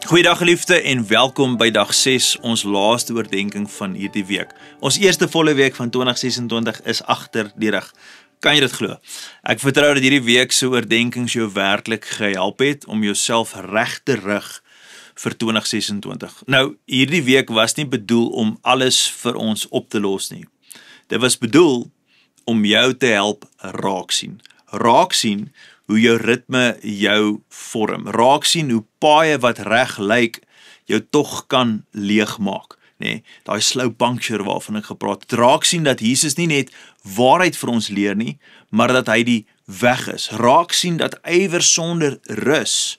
Goeiedag geliefde en welkom by dag 6, ons laaste oordenking van hierdie week. Ons eerste volle week van 2026 is agter die rug. Kan jy dit glo? Ek vertrou dat hierdie week se oordenkings jou werklik gehelp het om jouself reg te rig vir 2026. Nou, hierdie week was nie bedoel om alles vir ons op te los nie. Dit was bedoel om jou te help raak sien. Raak sien hoe jou ritme jou vorm. Raak sien hoe paaie wat reg lyk jou tog kan leegmaak. Nee, daai slow puncture waarvan ek gepraat het. Raak sien dat Jesus nie net waarheid vir ons leer nie, maar dat hy die weg is. Raak sien dat ywer sonder rus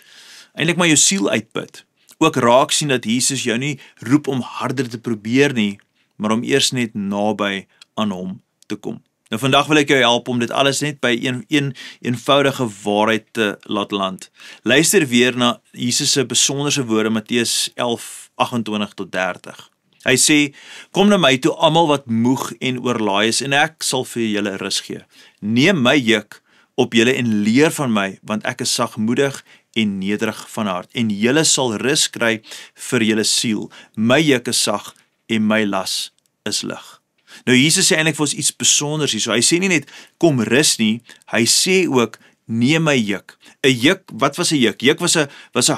eintlik maar jou siel uitput. Ook raak sien dat Jesus jou nie roep om harder te probeer nie, maar om eers net naby aan hom te kom. Nou vandag wil ek jou help om dit alles net by een eenvoudige waarheid te laat land. Luister weer na Jesus se besonderse woorde, Matteus 11:28-30. Hy sê, kom na my toe almal wat moeg en oorlaai is, en ek sal vir julle rus gee. Neem my juk op julle en leer van my, want ek is sagmoedig en nederig van hart, en julle sal rus kry vir julle siel. My juk is sag en my las is lig. Nou Jesus sê eintlik vir ons iets besonders hier. So hy sê nie net kom rus nie, hy sê ook neem my juk. 'n Juk, wat was 'n juk? Juk was 'n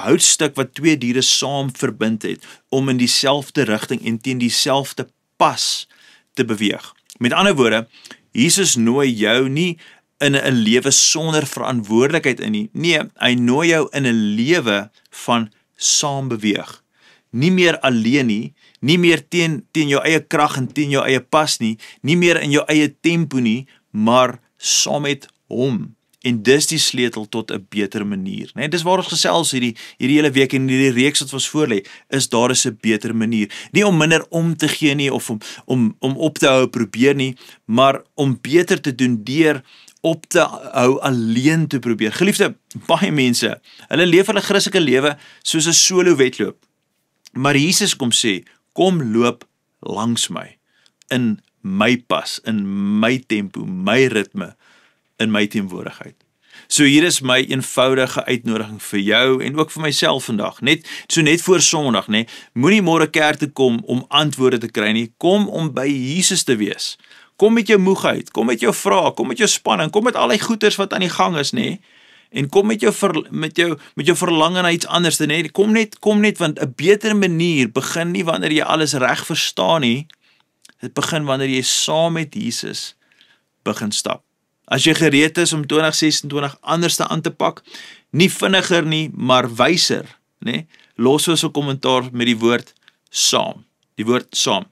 houtstuk wat twee diere saam verbind het om in dieselfde rigting en teen dieselfde pas te beweeg. Met ander woorde, Jesus nooi jou nie in 'n lewe sonder verantwoordelikheid in nie. Nee, hy nooi jou in 'n lewe van saam beweeg. Nie meer alleen nie, nie meer teen jou eie krag en teen jou eie pas nie, nie meer in jou eie tempo nie, maar saam met hom. En dis die sleutel tot 'n beter manier. Nee, dis waar ons gesels hierdie hele week en hierdie reeks wat ons voorlê, is daar is 'n beter manier. Nie om minder om te gee nie of om op te hou probeer nie, maar om beter te doen deur op te hou alleen te probeer. Geliefde, baie mense, hulle leef hulle Christelike lewe soos 'n solo wedloop. Maar Jesus kom sê, kom loop langs my, in my pas, in my tempo, my ritme, in my teenwoordigheid. So hier is my eenvoudige uitnodiging vir jou en ook vir myself vandag, net voor Sondag, nee, moenie môre kerk toe kom om antwoorde te kry nie, kom om by Jesus te wees. Kom met jou moegheid, kom met jou vrae, kom met jou spanning, kom met al die goeters wat aan die gang is, nee. En kom met jou verlange na iets anders, nee. Kom net, want 'n beter manier begin nie wanneer jy alles reg verstaan nie. Dit begin wanneer jy saam met Jesus begin stap. As jy gereed is om 2026 anders te aan te pak, nie vinniger nie, maar wyser, nee. Los ons 'n kommentaar met die woord saam. Die woord saam.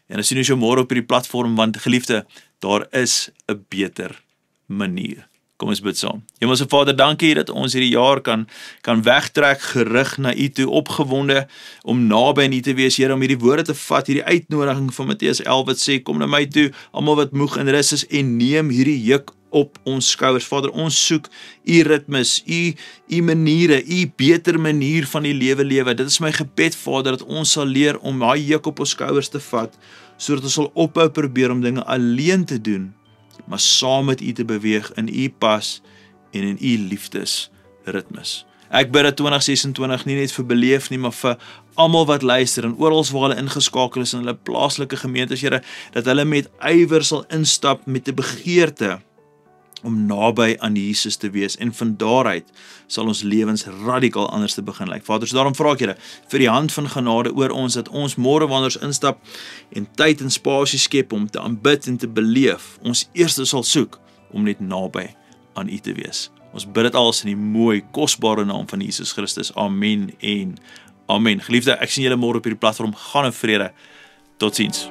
En dan sien ons jou môre op hierdie platform, want geliefde, daar is 'n beter manier. Kom ons bid saam. Hemelse Vader, dankie dat ons hierdie jaar kan wegtrek, gerig na U toe, opgewonde om naby aan U te wees, Here, om hierdie woorde te vat, hierdie uitnodiging van Matteus 11 wat sê, kom na my toe, almal wat moeg en rus is, en neem hierdie juk op ons skouers. Vader, ons soek U ritmes, U maniere, U beter manier van die lewe. Dit is my gebed, Vader, dat ons sal leer om daai juk op ons skouers te vat, sodat ons sal ophou probeer om dinge alleen te doen, maar saam met U te beweeg in U pas en in U liefdesritmes. Ek bid dat 2026 nie net vir beleef nie, maar vir almal wat luister en oral waar hulle ingeskakel is in hulle plaaslike gemeentes, Here, dat hulle met ywer sal instap met 'n begeerte om naby aan Jesus te wees, en van daaruit sal ons lewens radikaal anders te begin lyk. Vader, so daarom vra ek, Here, vir die hand van genade oor ons, dat ons môre wanneer ons instap en tyd en spasie skep om te aanbid en te beleef, ons eerste sal soek om net naby aan U te wees. Ons bid dit alles in die mooi, kosbare naam van Jesus Christus. Amen en amen. Geliefde, ek sien julle môre op hierdie platform. Gaan in vrede. Totsiens.